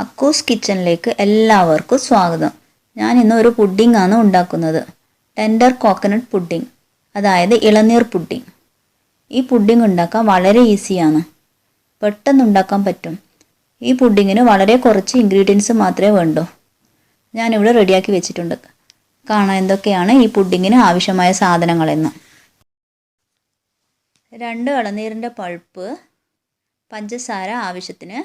അക്കൂസ് കിച്ചണിലേക്ക് എല്ലാവർക്കും സ്വാഗതം. ഞാൻ ഇന്ന് ഒരു പുഡിംഗ് ആണ് ഉണ്ടാക്കുന്നത്. ടെൻഡർ കോക്കനട്ട് പുഡിംഗ്, അതായത് ഇളനീർ പുഡിംഗ്. ഈ പുഡിംഗ് ഉണ്ടാക്കാൻ വളരെ ഈസിയാണ്, പെട്ടെന്ന് ഉണ്ടാക്കാൻ പറ്റും. ഈ പുഡിങ്ങിന് വളരെ കുറച്ച് ഇൻഗ്രീഡിയൻസ് മാത്രമേ വേണ്ടൂ. ഞാനിവിടെ റെഡിയാക്കി വെച്ചിട്ടുണ്ട്. കാണാം എന്തൊക്കെയാണ് ഈ പുഡിങ്ങിന് ആവശ്യമായ സാധനങ്ങളെന്ന്. 2 ഇളനീരിൻ്റെ പൾപ്പ്, പഞ്ചസാര ആവശ്യത്തിന്,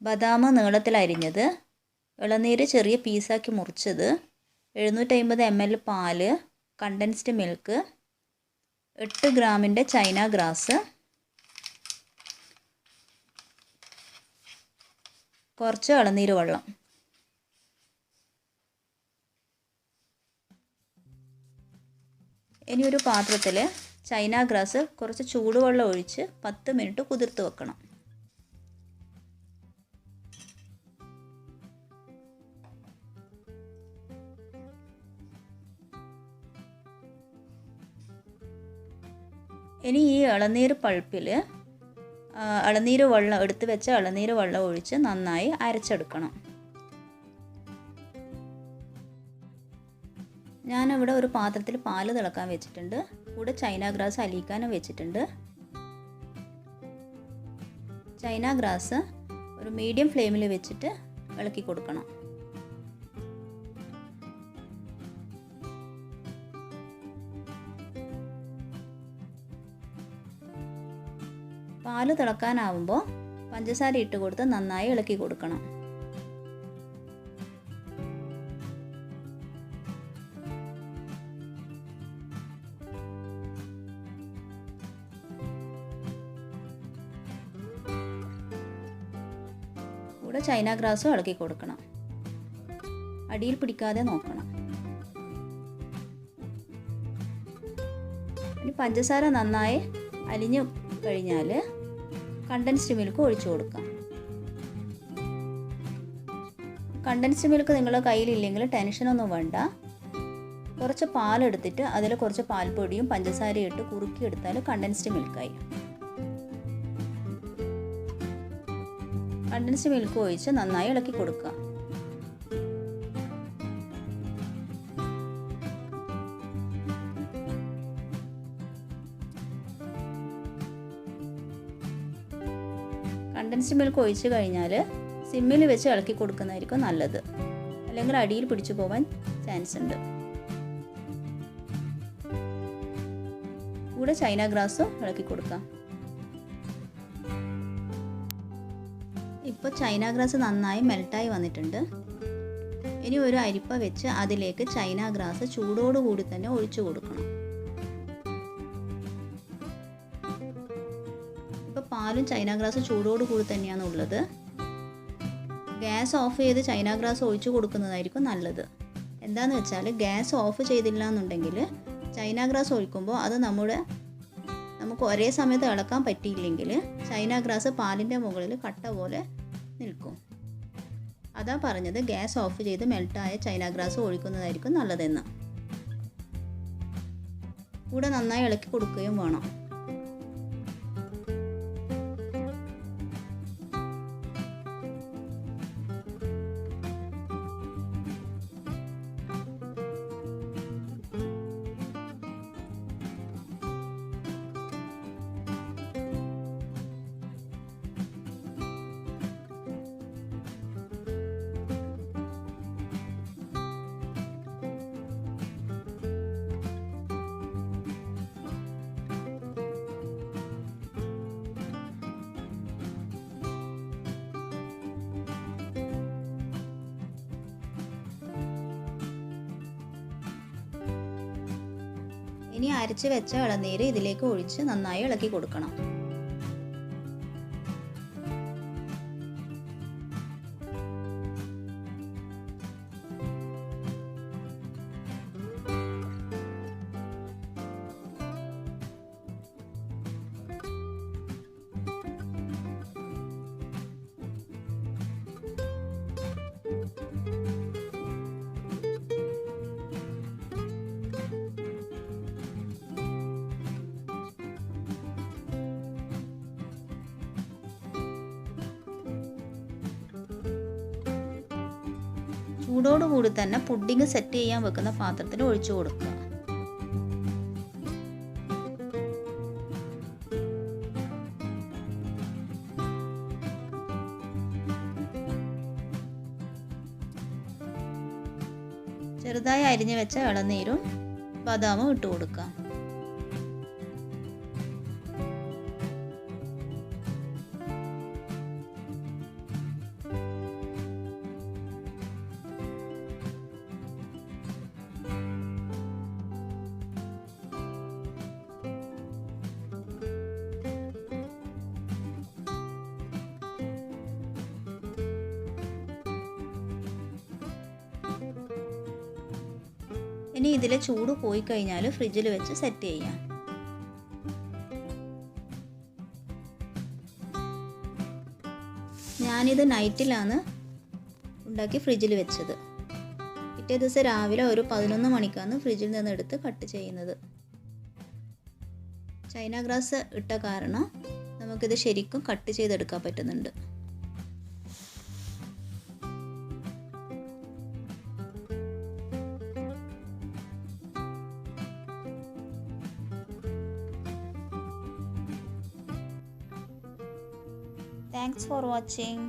ബദാം നീളത്തിൽ അരിഞ്ഞത്, ഇളനീര് ചെറിയ പീസാക്കി മുറിച്ചത്, 750 ml പാല്, കണ്ടൻസ്ഡ് മിൽക്ക്, 8 ഗ്രാമിൻ്റെ ചൈന ഗ്രാസ്, കുറച്ച് ഇളനീര് വെള്ളം. ഇനി ഒരു പാത്രത്തിൽ ചൈന ഗ്രാസ് കുറച്ച് ചൂടുവെള്ളം ഒഴിച്ച് 10 മിനിറ്റ് കുതിർത്ത് വെക്കണം. ഇനി ഈ ഇളനീർ പൾപ്പിൽ ഇളനീര് വെള്ളം എടുത്ത് വെച്ച ഇളനീര് വെള്ളം ഒഴിച്ച് നന്നായി അരച്ചെടുക്കണം. ഞാനിവിടെ ഒരു പാത്രത്തിൽ പാല് തിളക്കാൻ വെച്ചിട്ടുണ്ട്. കൂടെ ചൈന ഗ്രാസ് അലിയിക്കാനും വെച്ചിട്ടുണ്ട്. ചൈന ഗ്രാസ് ഒരു മീഡിയം ഫ്ലെയിമിൽ വെച്ചിട്ട് ഇളക്കി കൊടുക്കണം. പാല് തിളക്കാനാവുമ്പോൾ പഞ്ചസാര ഇട്ട് കൊടുത്ത് നന്നായി ഇളക്കി കൊടുക്കണം. കൂടെ ചൈന ഗ്രാസും ഇളക്കി കൊടുക്കണം. അടിയിൽ പിടിക്കാതെ നോക്കണം. ഇനി പഞ്ചസാര നന്നായി അലിഞ്ഞു കഴിഞ്ഞാൽ കണ്ടൻസ്ഡ് മിൽക്ക് ഒഴിച്ചു കൊടുക്കാം. കണ്ടൻസ്ഡ് മിൽക്ക് നിങ്ങളുടെ കയ്യിലില്ലെങ്കിൽ ടെൻഷനൊന്നും വേണ്ട. കുറച്ച് പാലെടുത്തിട്ട് അതിൽ കുറച്ച് പാൽപ്പൊടിയും പഞ്ചസാരയും ഇട്ട് കുറുക്കിയെടുത്താൽ കണ്ടൻസ്ഡ് മിൽക്കായി. കണ്ടൻസ്ഡ് മിൽക്ക് ഒഴിച്ച് നന്നായി ഇളക്കി കൊടുക്കുക. കണ്ടൻസ്ഡ് മിൽക്ക് ഒഴിച്ച് കഴിഞ്ഞാൽ സിമ്മിൽ വെച്ച് ഇളക്കി കൊടുക്കുന്നതായിരിക്കും നല്ലത്, അല്ലെങ്കിൽ അടിയിൽ പിടിച്ചു പോകാൻ ചാൻസ് ഉണ്ട്. കൂടെ ചൈന ഗ്രാസും ഇളക്കി കൊടുക്കാം. ഇപ്പോൾ ചൈന ഗ്രാസ് നന്നായി മെൽട്ടായി വന്നിട്ടുണ്ട്. ഇനി ഒരു അരിപ്പ വെച്ച് അതിലേക്ക് ചൈന ഗ്രാസ് ചൂടോടുകൂടി തന്നെ ഒഴിച്ചു കൊടുക്കണം. ഇപ്പോൾ പാലും ചൈന ഗ്രാസ് ചൂടോടുകൂടി തന്നെയാണ് ഉള്ളത്. ഗ്യാസ് ഓഫ് ചെയ്ത് ചൈന ഗ്രാസ് ഒഴിച്ചു കൊടുക്കുന്നതായിരിക്കും നല്ലത്. എന്താണെന്ന് വെച്ചാൽ ഗ്യാസ് ഓഫ് ചെയ്തില്ല എന്നുണ്ടെങ്കിൽ ചൈന ഗ്രാസ് ഒഴിക്കുമ്പോൾ അത് നമുക്ക് ഒരേ സമയത്ത് ഇളക്കാൻ പറ്റിയില്ലെങ്കിൽ ചൈന ഗ്രാസ് പാലിൻ്റെ മുകളിൽ കട്ട പോലെ നിൽക്കും. അതാ പറഞ്ഞത് ഗ്യാസ് ഓഫ് ചെയ്ത് മെൽട്ടായ ചൈന ഗ്രാസ് ഒഴിക്കുന്നതായിരിക്കും നല്ലതെന്ന്. കൂടെ നന്നായി ഇളക്കി കൊടുക്കുകയും വേണം. ഇനി അരച്ച് വെച്ച ഇളനീര് ഇതിലേക്ക് ഒഴിച്ച് നന്നായി ഇളക്കി കൊടുക്കണം. ചൂടോടുകൂടി തന്നെ പുഡിംഗ് സെറ്റ് ചെയ്യാൻ വെക്കുന്ന പാത്രത്തിൽ ഒഴിച്ചു കൊടുക്കുക. ചെറുതായി അരിഞ്ഞു വെച്ച ഇളനീരും ബദാമും ഇട്ട് കൊടുക്കാം. ഇനി ഇതിലെ ചൂട് പോയി കഴിഞ്ഞാൽ ഫ്രിഡ്ജിൽ വെച്ച് സെറ്റ് ചെയ്യാം. ഞാനിത് നൈറ്റിലാണ് ഉണ്ടാക്കി ഫ്രിഡ്ജിൽ വെച്ചത്. പിറ്റേ ദിവസം രാവിലെ ഒരു 11 മണിക്കാണ് ഫ്രിഡ്ജിൽ നിന്ന് എടുത്ത് കട്ട് ചെയ്യുന്നത്. ചൈന ഗ്രാസ് ഇട്ട കാരണം നമുക്കിത് ശരിക്കും കട്ട് ചെയ്തെടുക്കാൻ പറ്റുന്നുണ്ട്. Thanks for watching.